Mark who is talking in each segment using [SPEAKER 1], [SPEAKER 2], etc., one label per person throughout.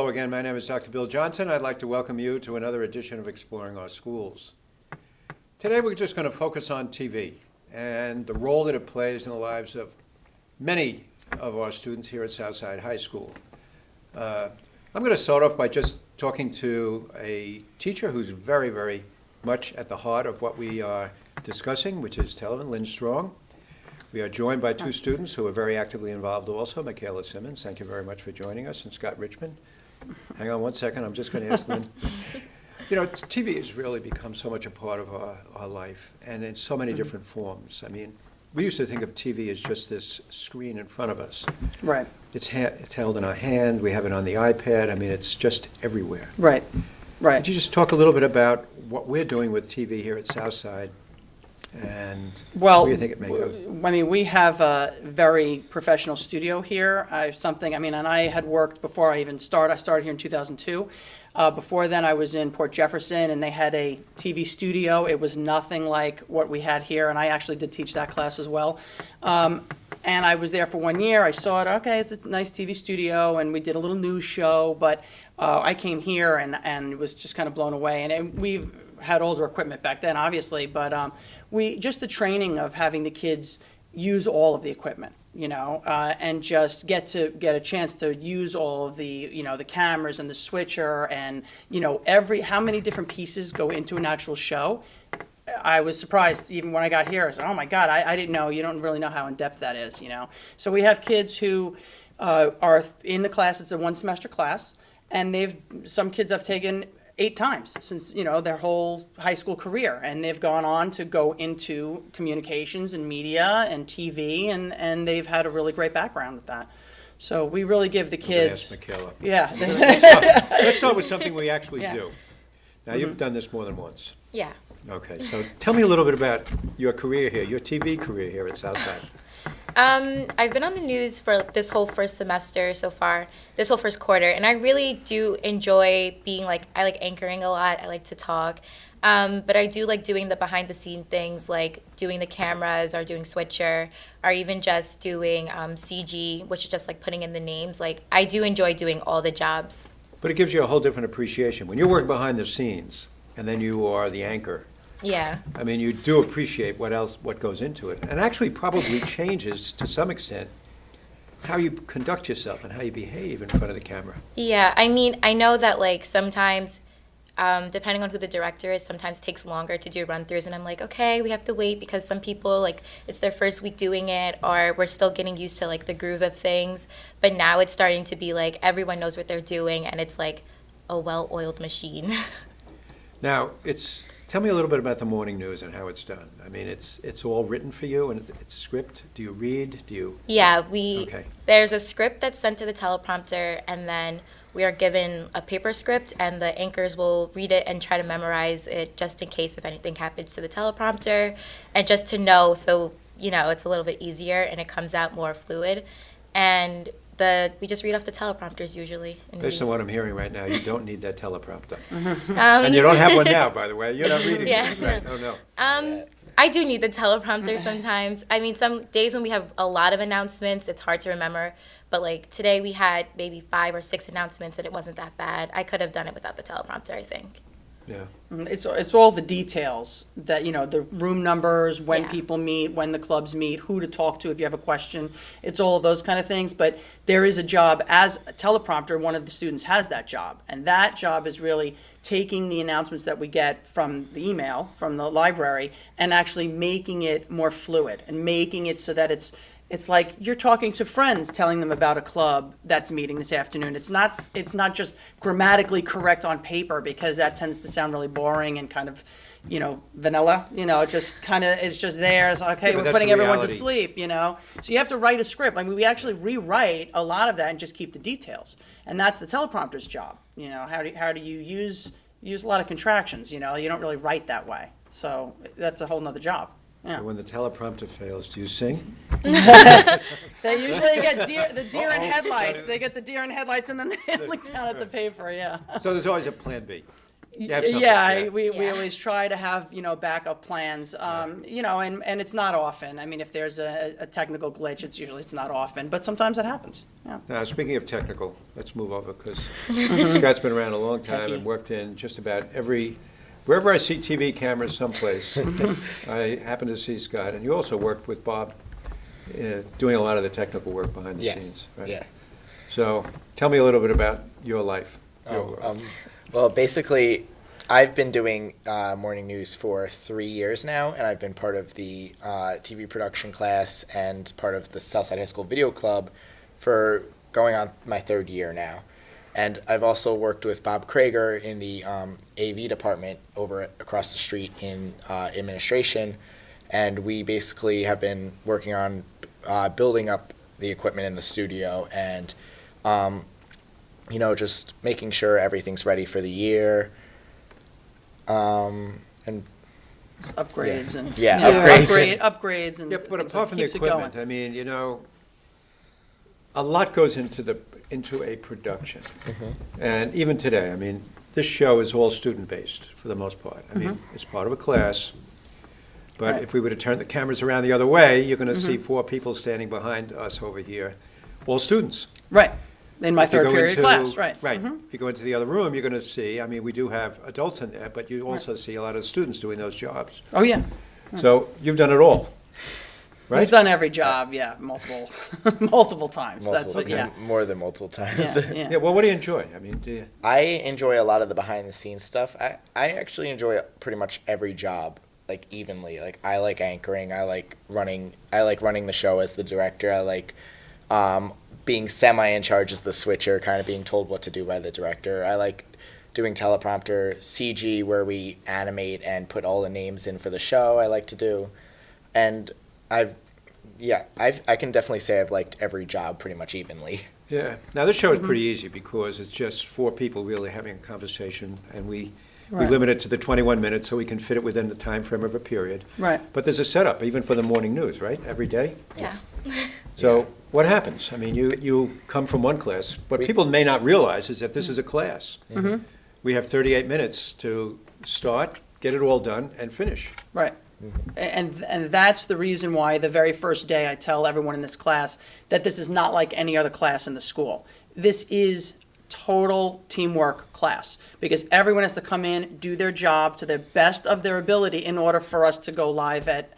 [SPEAKER 1] Hello again, my name is Dr. Bill Johnson. I'd like to welcome you to another edition of Exploring Our Schools. Today we're just going to focus on TV and the role that it plays in the lives of many of our students here at Southside High School. I'm going to start off by just talking to a teacher who's very, very much at the heart of what we are discussing, which is Telvin Lynn Strong. We are joined by two students who are very actively involved also. Michaela Simmons, thank you very much for joining us, and Scott Richmond. Hang on one second, I'm just going to ask Lynn. You know, TV has really become so much a part of our life, and in so many different forms. I mean, we used to think of TV as just this screen in front of us.
[SPEAKER 2] Right.
[SPEAKER 1] It's held in our hand, we have it on the iPad, I mean, it's just everywhere.
[SPEAKER 2] Right. Right.
[SPEAKER 1] Could you just talk a little bit about what we're doing with TV here at Southside, and
[SPEAKER 2] Well,
[SPEAKER 1] where you think it may go?
[SPEAKER 2] I mean, we have a very professional studio here. And I had worked before I even started. I started here in 2002. Before then, I was in Port Jefferson, and they had a TV studio. It was nothing like what we had here, and I actually did teach that class as well. And I was there for 1 year. I saw it, okay, it's a nice TV studio, and we did a little news show, but I came here and was just kind of blown away. And we've had older equipment back then, obviously, but just the training of having the kids use all of the equipment, and just get a chance to use all of the, the cameras and the switcher and, how many different pieces go into an actual show. I was surprised even when I got here. I said, oh my God, I didn't know, you don't really know how in-depth that is, So we have kids who are in the class, it's a one-semester class, and some kids have taken 8 times since, their whole high school career. And they've gone on to go into communications and media and TV, and they've had a really great background with that. So we really give the kids.
[SPEAKER 1] Ask Michaela.
[SPEAKER 2] Yeah.
[SPEAKER 1] Let's start with something we actually
[SPEAKER 2] Yeah.
[SPEAKER 1] do. Now, you've done this more than once.
[SPEAKER 3] Yeah.
[SPEAKER 1] Okay, so tell me a little bit about your career here, your TV career here at Southside.
[SPEAKER 3] I've been on the news for this whole first semester so far, this whole first quarter, and I really do enjoy being I like anchoring a lot. I like to talk, but I do like doing the behind the scene things, like doing the cameras or doing switcher, or even just doing CG, which is just like putting in the names. Like, I do enjoy doing all the jobs.
[SPEAKER 1] But it gives you a whole different appreciation. When you're working behind the scenes, and then you are the anchor,
[SPEAKER 3] Yeah.
[SPEAKER 1] I mean, you do appreciate what goes into it, and actually probably changes to some extent how you conduct yourself and how you behave in front of the camera.
[SPEAKER 3] Yeah, I mean, I know that sometimes, depending on who the director is, sometimes it takes longer to do run-throughs, and I'm like, okay, we have to wait because some people, it's their first week doing it, or we're still getting used to, the groove of things. But now it's starting to be, everyone knows what they're doing, and it's, a well-oiled machine.
[SPEAKER 1] Now, tell me a little bit about the morning news and how it's done. I mean, it's all written for you, and it's script. Do you read?
[SPEAKER 3] Yeah,
[SPEAKER 1] Okay.
[SPEAKER 3] There's a script that's sent to the teleprompter, and then we are given a paper script, and the anchors will read it and try to memorize it just in case if anything happens to the teleprompter, and just to know, so, it's a little bit easier and it comes out more fluid. And we just read off the teleprompters usually.
[SPEAKER 1] Based on what I'm hearing right now, you don't need that teleprompter. And you don't have one now, by the way. You're not reading
[SPEAKER 3] Yeah.
[SPEAKER 1] this, right? Oh, no.
[SPEAKER 3] I do need the teleprompter sometimes. I mean, some days when we have a lot of announcements, it's hard to remember. But today we had maybe 5 or 6 announcements, and it wasn't that bad. I could have done it without the teleprompter, I think.
[SPEAKER 1] Yeah.
[SPEAKER 2] It's all the details that, the room numbers, when
[SPEAKER 3] Yeah.
[SPEAKER 2] people meet, when the clubs meet, who to talk to if you have a question. It's all of those kind of things. But there is a job as a teleprompter. One of the students has that job. And that job is really taking the announcements that we get from the email, from the library, and actually making it more fluid and making it so that it's like you're talking to friends, telling them about a club that's meeting this afternoon. It's not just grammatically correct on paper, because that tends to sound really boring and kind of, vanilla. Just kind of it's just there. It's okay,
[SPEAKER 1] Yeah, but
[SPEAKER 2] we're
[SPEAKER 1] that's
[SPEAKER 2] putting
[SPEAKER 1] the
[SPEAKER 2] everyone to
[SPEAKER 1] reality.
[SPEAKER 2] sleep. So you have to write a script. I mean, we actually rewrite a lot of that and just keep the details. And that's the teleprompter's job. How do you use a lot of contractions? You don't really write that way. So that's a whole nother job. Yeah.
[SPEAKER 1] So when the teleprompter fails, do you sing?
[SPEAKER 2] They usually get the deer in headlights. They get the deer in headlights, and then they look down at the paper, yeah.
[SPEAKER 1] So there's always a plan B. You have something,
[SPEAKER 2] Yeah, we
[SPEAKER 3] Yeah.
[SPEAKER 2] always try to have, backup plans, and it's not often. I mean, if there's a technical glitch, it's not often, but sometimes it happens, yeah.
[SPEAKER 1] Now, speaking of technical, let's move over, because Scott's been around a long time and
[SPEAKER 2] Techie.
[SPEAKER 1] worked in just about wherever I see TV cameras someplace, I happen to see Scott. And you also worked with Bob, doing a lot of the technical work behind the scenes, right?
[SPEAKER 4] Yeah.
[SPEAKER 1] So, tell me a little bit about your life.
[SPEAKER 4] Well, basically, I've been doing morning news for 3 years now, and I've been part of the TV production class and part of the Southside High School Video Club for going on my 3rd year now. And I've also worked with Bob Krager in the AV department across the street in administration, and we basically have been working on building up the equipment in the studio and just making sure everything's ready for the year. And
[SPEAKER 2] Upgrades and.
[SPEAKER 4] Yeah,
[SPEAKER 2] Upgrades and.
[SPEAKER 1] Yeah, but
[SPEAKER 2] things
[SPEAKER 1] apart from the
[SPEAKER 2] keeps it going.
[SPEAKER 1] equipment, I mean, a lot goes into a production. And even today, I mean, this show is all student-based for the most part. I mean, it's part of a class, but
[SPEAKER 2] Right.
[SPEAKER 1] if we were to turn the cameras around the other way, you're gonna see 4 people standing behind us over here, all students.
[SPEAKER 2] Right, in my
[SPEAKER 1] If you
[SPEAKER 2] third
[SPEAKER 1] go
[SPEAKER 2] period
[SPEAKER 1] into-
[SPEAKER 2] class, right.
[SPEAKER 1] Right. If you go into the other room, you're gonna see, I mean, we do have adults in there, but you also see a lot of students doing those jobs.
[SPEAKER 2] Oh, yeah.
[SPEAKER 1] So you've done it all, right?
[SPEAKER 2] He's done every job, yeah, multiple times. That's what, yeah.
[SPEAKER 4] more than multiple times.
[SPEAKER 2] Yeah,
[SPEAKER 1] Yeah,
[SPEAKER 2] yeah.
[SPEAKER 1] well, what do you enjoy? I mean, do you?
[SPEAKER 4] I enjoy a lot of the behind the scenes stuff. I actually enjoy pretty much every job, like evenly. Like I like anchoring, I like running the show as the director. I like being semi in charge as the switcher, kind of being told what to do by the director. I like doing teleprompter, CG where we animate and put all the names in for the show. I like to do, and I can definitely say I've liked every job pretty much evenly.
[SPEAKER 1] Yeah. Now, this show is pretty easy because it's just 4 people really having a conversation, and we
[SPEAKER 2] Right.
[SPEAKER 1] limit it to the 21 minutes so we can fit it within the time frame of a period.
[SPEAKER 2] Right.
[SPEAKER 1] But there's a setup, even for the morning news, right? Every day?
[SPEAKER 3] Yeah.
[SPEAKER 1] So what happens? I mean, you come from one class. What people may not realize is that this is a class. We have 38 minutes to start, get it all done, and finish.
[SPEAKER 2] Right. And that's the reason why the very first day I tell everyone in this class that this is not like any other class in the school. This is total teamwork class because everyone has to come in, do their job to the best of their ability in order for us to go live at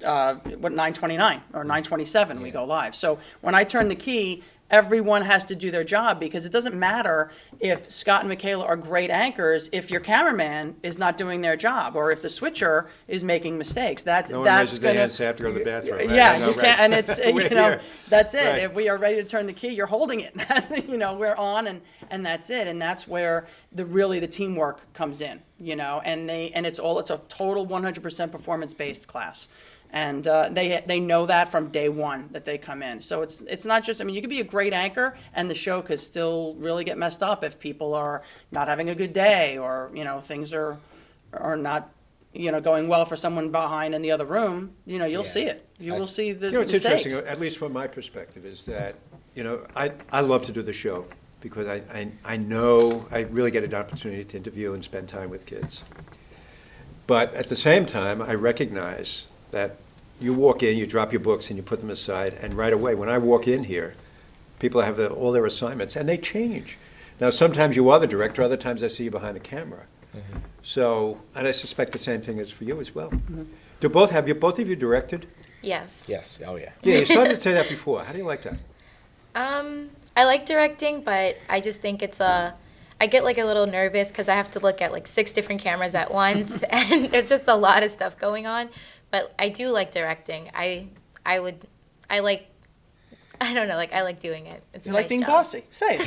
[SPEAKER 2] 9:29 or 9:27 we go live. So when I turn the key, everyone has to do their job because it doesn't matter if Scott and Michaela are great anchors if your cameraman is not doing their job or if the switcher is making mistakes. That's
[SPEAKER 1] No one
[SPEAKER 2] that's
[SPEAKER 1] raises their
[SPEAKER 2] gonna
[SPEAKER 1] hand, say, I have to go to the bathroom. Right?
[SPEAKER 2] yeah,
[SPEAKER 1] I know,
[SPEAKER 2] you
[SPEAKER 1] right.
[SPEAKER 2] can't, and it's
[SPEAKER 1] We're here.
[SPEAKER 2] that's it.
[SPEAKER 1] Right.
[SPEAKER 2] If we are ready to turn the key, you're holding it. We're on, and that's it. And that's where the teamwork comes in. And it's a total 100% performance based class. And they know that from day one that they come in. So it's not just, I mean, you could be a great anchor and the show could still really get messed up if people are not having a good day or, things are not, going well for someone behind in the other room. You'll see it. You will see the
[SPEAKER 1] What's
[SPEAKER 2] mistakes.
[SPEAKER 1] interesting, at least from my perspective, is that, I love to do the show because I know I really get an opportunity to interview and spend time with kids. But at the same time, I recognize that you walk in, you drop your books, and you put them aside, and right away, when I walk in here, people have all their assignments, and they change. Now, sometimes you are the director, other times I see you behind the camera. So, and I suspect the same thing is for you as well. Do both of you directed?
[SPEAKER 3] Yes.
[SPEAKER 4] Yes. Oh yeah.
[SPEAKER 1] Yeah, you started to say that before. How do you like that?
[SPEAKER 3] I like directing, but I just think I get like a little nervous because I have to look at like 6 different cameras at once, and there's just a lot of stuff going on. But I do like directing. I don't know, like I like doing it. It's
[SPEAKER 2] You
[SPEAKER 3] a
[SPEAKER 2] like
[SPEAKER 3] nice
[SPEAKER 2] being
[SPEAKER 3] job.
[SPEAKER 2] bossy. Say it.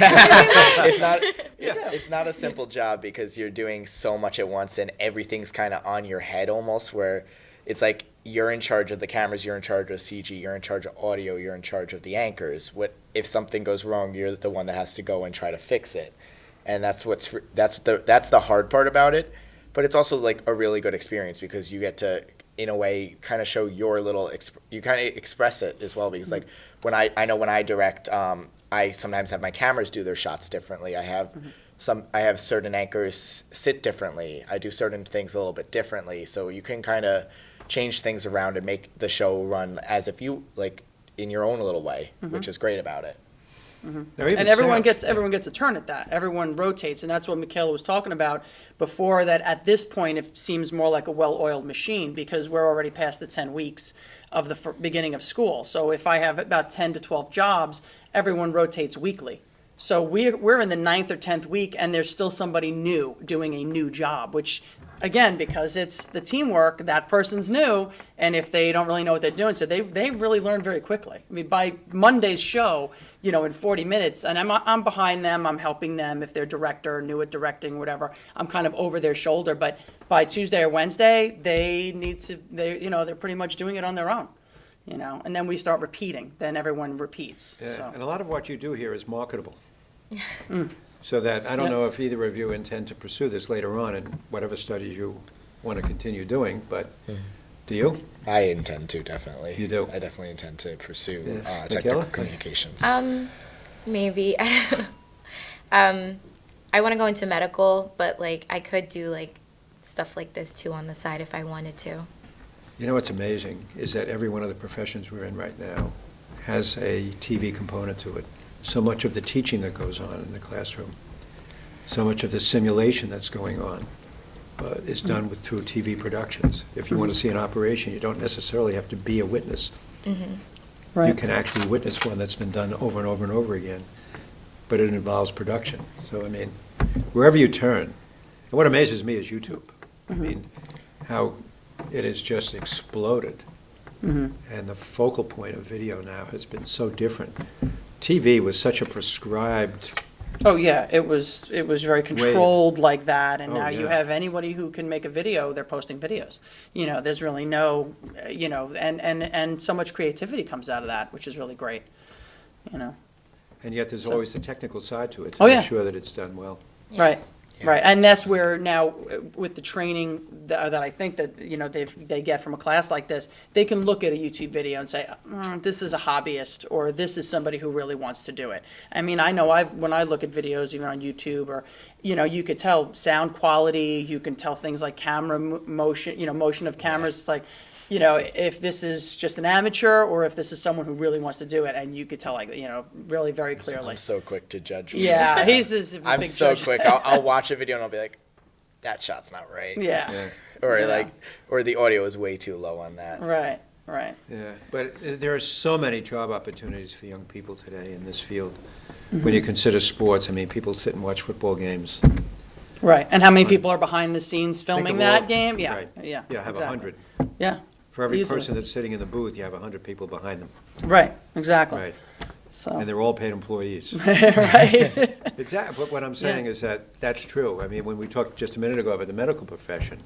[SPEAKER 4] It's not a simple job because you're doing so much at once and everything's kind of on your head almost, where it's like you're in charge of the cameras, you're in charge of CG, you're in charge of audio, you're in charge of the anchors. What if something goes wrong, you're the one that has to go and try to fix it. And that's the hard part about it, but it's also like a really good experience because you get to, in a way, kind of show your little you kind of express it as well, because like when I know when I direct, I sometimes have my cameras do their shots differently. I have I have certain anchors sit differently. I do certain things a little bit differently, so you can kind of change things around and make the show run as if you like in your own little way, which is great about it.
[SPEAKER 1] Now, even
[SPEAKER 2] And everyone
[SPEAKER 1] sound-
[SPEAKER 2] gets a turn at that. Everyone rotates, and that's what Michaela was talking about before, that at this point, it seems more like a well-oiled machine, because we're already past the 10 weeks of the beginning of school. So if I have about 10 to 12 jobs, everyone rotates weekly. So we're in the 9th or 10th week, and there's still somebody new doing a new job, which, again, because it's the teamwork, that person's new, and if they don't really know what they're doing, so they really learn very quickly. I mean, by Monday's show, in 40 minutes, and I'm behind them, I'm helping them if they're director, new at directing, whatever, I'm kind of over their shoulder, but by Tuesday or Wednesday, they're pretty much doing it on their own, and then we start repeating, then everyone repeats,
[SPEAKER 1] Yeah,
[SPEAKER 2] so.
[SPEAKER 1] and a lot of what you do here is marketable. So that, I don't know if either of you intend to pursue this later on in whatever studies you want to continue doing, but do you?
[SPEAKER 4] I intend to, definitely.
[SPEAKER 1] You do?
[SPEAKER 4] I definitely intend to pursue
[SPEAKER 1] Yeah.
[SPEAKER 4] technical
[SPEAKER 1] Michaela?
[SPEAKER 4] communications.
[SPEAKER 3] Maybe. I want to go into medical, but like I could do like stuff like this too on the side if I wanted to.
[SPEAKER 1] You know what's amazing is that every one of the professions we're in right now has a TV component to it. So much of the teaching that goes on in the classroom, so much of the simulation that's going on is done through TV productions. If you want to see an operation, you don't necessarily have to be a witness. You
[SPEAKER 2] Right.
[SPEAKER 1] can actually witness one that's been done over and over and over again, but it involves production. So, I mean, wherever you turn, and what amazes me is YouTube. I mean, how it has just exploded. And the focal point of video now has been so different. TV was such a prescribed,
[SPEAKER 2] Oh, yeah, it was very controlled like that, and
[SPEAKER 1] Oh,
[SPEAKER 2] now you
[SPEAKER 1] yeah.
[SPEAKER 2] have anybody who can make a video, they're posting videos. There's really no, and so much creativity comes out of that, which is really great,
[SPEAKER 1] and yet there's
[SPEAKER 2] So-
[SPEAKER 1] always the technical side to it,
[SPEAKER 2] Oh,
[SPEAKER 1] to
[SPEAKER 2] yeah.
[SPEAKER 1] make sure that it's done well.
[SPEAKER 2] Right,
[SPEAKER 4] Yeah.
[SPEAKER 2] right, and that's where now, with the training that I think that, they get from a class like this, they can look at a YouTube video and say, this is a hobbyist, or this is somebody who really wants to do it. I mean, I know when I look at videos, even on YouTube, or, you could tell sound quality, you can tell things like camera motion, motion of cameras, it's like, if this is just an amateur, or if this is someone who really wants to do it, and you could tell, like, really very clearly.
[SPEAKER 4] I'm so quick to judge.
[SPEAKER 2] Yeah, he's a big
[SPEAKER 4] I'm so
[SPEAKER 2] judge.
[SPEAKER 4] quick. I'll watch a video and I'll be like, that shot's not right.
[SPEAKER 2] Yeah,
[SPEAKER 4] Or
[SPEAKER 2] Yeah.
[SPEAKER 4] or the audio is way too low on that.
[SPEAKER 2] right, right.
[SPEAKER 1] Yeah, but there are so many job opportunities for young people today in this field. When you consider sports, I mean, people sit and watch football games.
[SPEAKER 2] Right, and how many people are behind the scenes filming
[SPEAKER 1] of
[SPEAKER 2] that
[SPEAKER 1] all-
[SPEAKER 2] game? Yeah,
[SPEAKER 1] right.
[SPEAKER 2] yeah.
[SPEAKER 1] Yeah, have
[SPEAKER 2] exactly.
[SPEAKER 1] 100.
[SPEAKER 2] Yeah,
[SPEAKER 1] For every
[SPEAKER 2] Easily.
[SPEAKER 1] person that's sitting in the booth, you have 100 people behind them.
[SPEAKER 2] right, exactly.
[SPEAKER 1] Right.
[SPEAKER 2] So,
[SPEAKER 1] And they're all paid employees.
[SPEAKER 2] right,
[SPEAKER 1] Exactly, but what I'm saying is that's true. I mean, when we talked just a minute ago about the medical profession,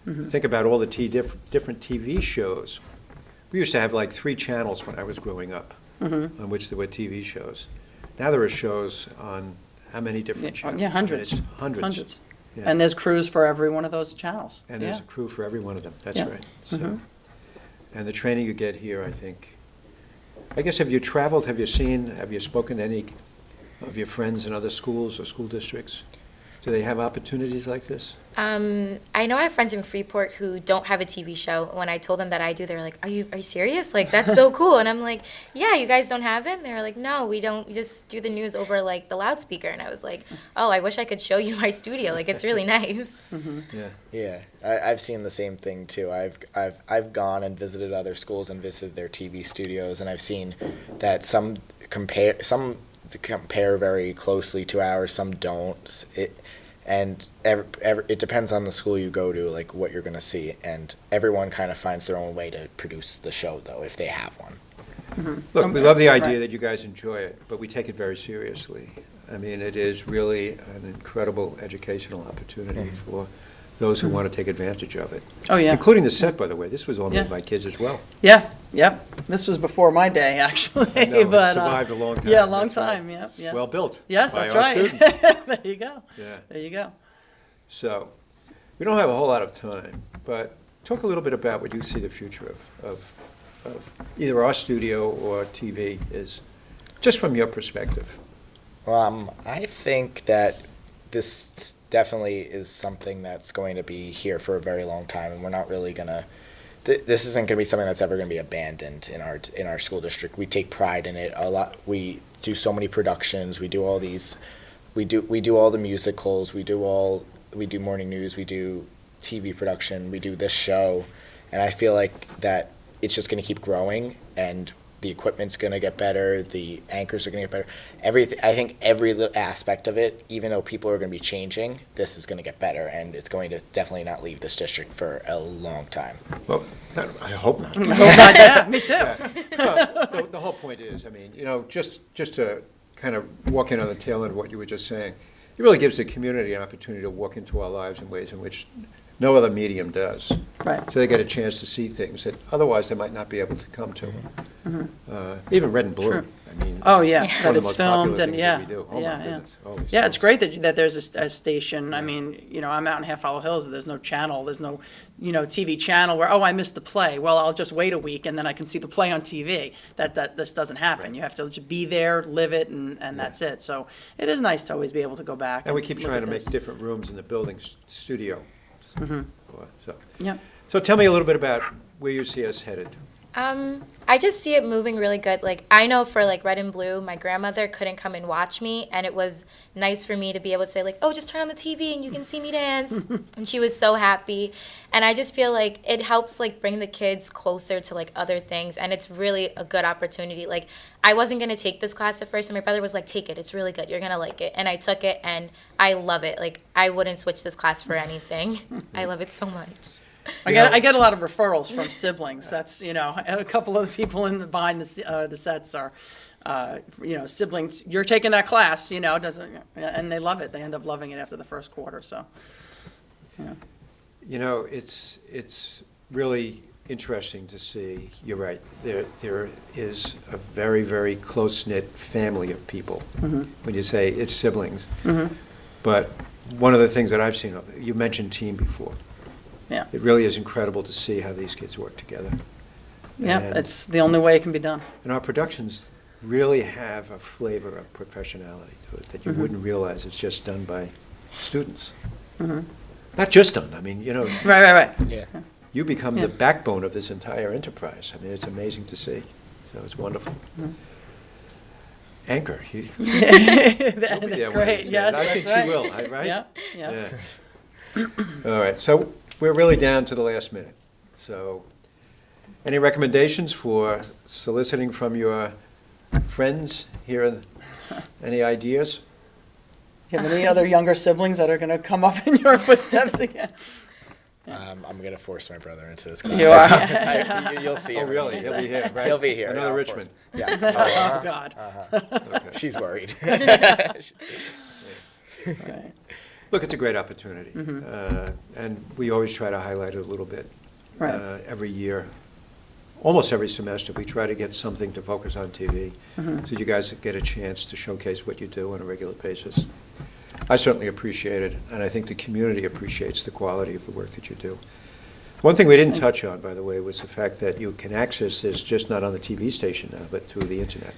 [SPEAKER 1] think about all the different TV shows. We used to have like 3 channels when I was growing up, on which there were TV shows. Now there are shows on how many different channels?
[SPEAKER 2] yeah,
[SPEAKER 1] I mean,
[SPEAKER 2] hundreds.
[SPEAKER 1] it's hundreds.
[SPEAKER 2] Hundreds.
[SPEAKER 1] Yeah.
[SPEAKER 2] And there's crews for every one of those channels.
[SPEAKER 1] And there's
[SPEAKER 2] Yeah.
[SPEAKER 1] a crew for every one of them, that's
[SPEAKER 2] Yeah.
[SPEAKER 1] right. So, and the training you get here, I think, I guess, have you traveled, have you spoken to any of your friends in other schools or school districts? Do they have opportunities like this?
[SPEAKER 3] I know I have friends in Freeport who don't have a TV show. When I told them that I do, they were like, "Are you serious? Like that's so cool." And I'm like, "Yeah, you guys don't have it?" And they were like, "No, we don't. We just do the news over like the loudspeaker." And I was like, "Oh, I wish I could show you my studio. Like it's really nice."
[SPEAKER 1] Yeah.
[SPEAKER 4] Yeah, I've seen the same thing too. I've gone and visited other schools and visited their TV studios, and I've seen that some compare very closely to ours, some don't. It depends on the school you go to, like what you're going to see, and everyone kind of finds their own way to produce the show, though, if they have one.
[SPEAKER 1] Look, we love the idea
[SPEAKER 2] Right.
[SPEAKER 1] that you guys enjoy it, but we take it very seriously. I mean, it is really an incredible educational opportunity for those who want to take advantage of it.
[SPEAKER 2] Oh, yeah.
[SPEAKER 1] Including the set, by the way. This was all
[SPEAKER 2] Yeah.
[SPEAKER 1] made by kids as well.
[SPEAKER 2] Yeah, yep. This was before my day, actually.
[SPEAKER 1] I know, it
[SPEAKER 2] but,
[SPEAKER 1] survived a long time.
[SPEAKER 2] Yeah, a long
[SPEAKER 1] That's right.
[SPEAKER 2] time, yep, yep.
[SPEAKER 1] Well built.
[SPEAKER 2] Yes,
[SPEAKER 1] by
[SPEAKER 2] that's
[SPEAKER 1] our
[SPEAKER 2] right.
[SPEAKER 1] students.
[SPEAKER 2] There you go,
[SPEAKER 1] Yeah.
[SPEAKER 2] there you go.
[SPEAKER 1] So, we don't have a whole lot of time, but talk a little bit about what you see the future of either our studio or TV is, just from your perspective.
[SPEAKER 4] I think that this definitely is something that's going to be here for a very long time, and we're not really gonna. This isn't going to be something that's ever going to be abandoned in our school district. We take pride in it a lot. We do so many productions. We do all these. We do all the musicals. We do morning news. We do TV production. We do this show, and I feel like that it's just going to keep growing, and the equipment's going to get better. The anchors are going to get better. Everything. I think every little aspect of it, even though people are going to be changing, this is going to get better, and it's going to definitely not leave this district for a long time.
[SPEAKER 1] Well, I hope not.
[SPEAKER 2] I hope not. Yeah, me too.
[SPEAKER 1] Well, the whole point is, I mean, just to kind of walk in on the tail end of what you were just saying, it really gives the community an opportunity to walk into our lives in ways in which no other medium does.
[SPEAKER 2] Right.
[SPEAKER 1] So they get a chance to see things that otherwise they might not be able to come to. Even Red and Blue.
[SPEAKER 2] True.
[SPEAKER 1] I mean,
[SPEAKER 2] Oh, yeah,
[SPEAKER 1] one
[SPEAKER 2] that
[SPEAKER 1] of the
[SPEAKER 2] it's
[SPEAKER 1] most popular
[SPEAKER 2] filmed and,
[SPEAKER 1] things
[SPEAKER 2] yeah.
[SPEAKER 1] that we do. Oh,
[SPEAKER 2] yeah,
[SPEAKER 1] my
[SPEAKER 2] yeah.
[SPEAKER 1] goodness. Holy
[SPEAKER 2] Yeah, it's
[SPEAKER 1] smokes.
[SPEAKER 2] great that there's a station. I mean, I'm out in Half Hollow Hills, there's no channel, there's no, TV channel where, I missed the play. Well, I'll just wait a week and then I can see the play on TV. That this doesn't happen.
[SPEAKER 1] Right.
[SPEAKER 2] You have to just be there, live it, and that's it. So it is nice to always be able to go back.
[SPEAKER 1] And we keep
[SPEAKER 2] look
[SPEAKER 1] trying
[SPEAKER 2] at
[SPEAKER 1] to make
[SPEAKER 2] this.
[SPEAKER 1] different rooms in the building studio. So.
[SPEAKER 2] Yeah.
[SPEAKER 1] So tell me a little bit about where you see us headed.
[SPEAKER 3] I just see it moving really good. Like, I know for like Red and Blue, my grandmother couldn't come and watch me, and it was nice for me to be able to say like, oh, just turn on the TV and you can see me dance. And she was so happy. And I just feel like it helps like bring the kids closer to like other things, and it's really a good opportunity. Like, I wasn't going to take this class at first, and my brother was like, take it, it's really good, you're going to like it. And I took it, and I love it. Like, I wouldn't switch this class for anything. I love it so much.
[SPEAKER 2] I get a lot of referrals from siblings. That's, a couple of the people behind the sets are, siblings. You're taking that class, and they love it. They end up loving it after the first quarter. So,
[SPEAKER 1] It's really interesting to see. You're right. There is a very, very close-knit family of people. When you say it's siblings. But one of the things that I've seen, you mentioned team before.
[SPEAKER 2] yeah.
[SPEAKER 1] It really is incredible to see how these kids work together.
[SPEAKER 2] Yeah,
[SPEAKER 1] And-
[SPEAKER 2] it's the only way it can be done.
[SPEAKER 1] And our productions really have a flavor of professionality to it that you wouldn't realize it's just done by students. Not just done, I mean,
[SPEAKER 2] Right.
[SPEAKER 4] Yeah.
[SPEAKER 1] you become
[SPEAKER 2] Yeah.
[SPEAKER 1] the backbone of this entire enterprise. I mean, it's amazing to see, so it's wonderful. Anchor, you'll be there one of
[SPEAKER 2] Great,
[SPEAKER 1] these days.
[SPEAKER 2] yes,
[SPEAKER 1] I think
[SPEAKER 2] that's right.
[SPEAKER 1] she will, right?
[SPEAKER 2] Yeah.
[SPEAKER 1] All right, so we're really down to the last minute. So, any recommendations for soliciting from your friends here? Any ideas?
[SPEAKER 2] Do you have any other younger siblings that are going to come up in your footsteps again?
[SPEAKER 4] I'm going to force my brother into this class.
[SPEAKER 2] You are.
[SPEAKER 4] You'll see
[SPEAKER 1] Oh,
[SPEAKER 4] him.
[SPEAKER 1] really? He'll be here, right?
[SPEAKER 4] He'll be here.
[SPEAKER 1] Another
[SPEAKER 4] yeah, of
[SPEAKER 1] Richmond.
[SPEAKER 4] course. Yes.
[SPEAKER 2] Oh, God.
[SPEAKER 1] Okay.
[SPEAKER 4] She's worried.
[SPEAKER 2] Right.
[SPEAKER 1] Look, it's a great opportunity. And we always try to highlight it a little bit.
[SPEAKER 2] Right.
[SPEAKER 1] Every year, almost every semester, we try to get something to focus on TV. So you guys get a chance to showcase what you do on a regular basis. I certainly appreciate it, and I think the community appreciates the quality of the work that you do. One thing we didn't touch on, by the way, was the fact that you can access this just not on the TV station now, but through the internet.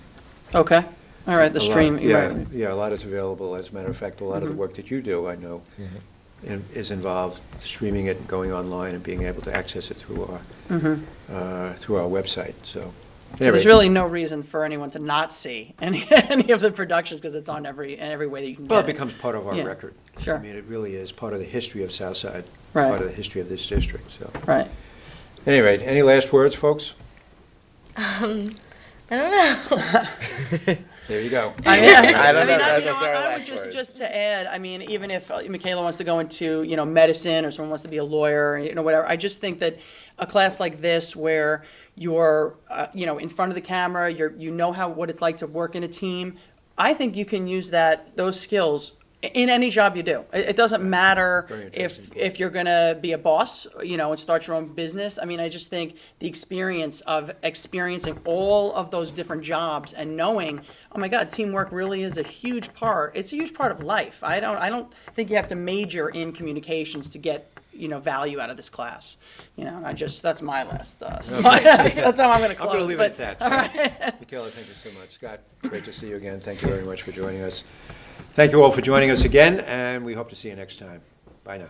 [SPEAKER 2] Okay. All right, the
[SPEAKER 1] A lot-
[SPEAKER 2] stream.
[SPEAKER 1] Yeah,
[SPEAKER 2] Right.
[SPEAKER 1] yeah, a lot is available. As a matter of fact, a lot of the work that you do, I know, is involved streaming it and going online and being able to access it through our website, so.
[SPEAKER 2] So there's really no reason for anyone to not see any of the productions because it's on every way that you can get
[SPEAKER 1] Well, it
[SPEAKER 2] it.
[SPEAKER 1] becomes part of our
[SPEAKER 2] Yeah,
[SPEAKER 1] record.
[SPEAKER 2] sure.
[SPEAKER 1] I mean, it really is part of the history of Southside,
[SPEAKER 2] Right.
[SPEAKER 1] part of the history of this district, so.
[SPEAKER 2] Right.
[SPEAKER 1] Any rate, any last words, folks?
[SPEAKER 3] I don't know.
[SPEAKER 1] There you go.
[SPEAKER 2] I
[SPEAKER 4] don't know. That's our
[SPEAKER 2] I would
[SPEAKER 4] last words.
[SPEAKER 2] just to add, I mean, even if Michaela wants to go into, medicine or someone wants to be a lawyer, whatever, I just think that a class like this where you're, in front of the camera, you know what it's like to work in a team, I think you can use those skills in any job you do. It doesn't matter
[SPEAKER 1] Very interesting.
[SPEAKER 2] if you're going to be a boss, and start your own business. I mean, I just think the experience of experiencing all of those different jobs and knowing, oh my God, teamwork really is a huge part. It's a huge part of life. I don't think you have to major in communications to get value out of this class. That's my last. That's how I'm going to close.
[SPEAKER 1] I'm going to leave it
[SPEAKER 2] but-
[SPEAKER 1] at that. Michaela, thank you so much. Scott, great to see you again. Thank you very much for joining us. Thank you all for joining us again, and we hope to see you next time. Bye now.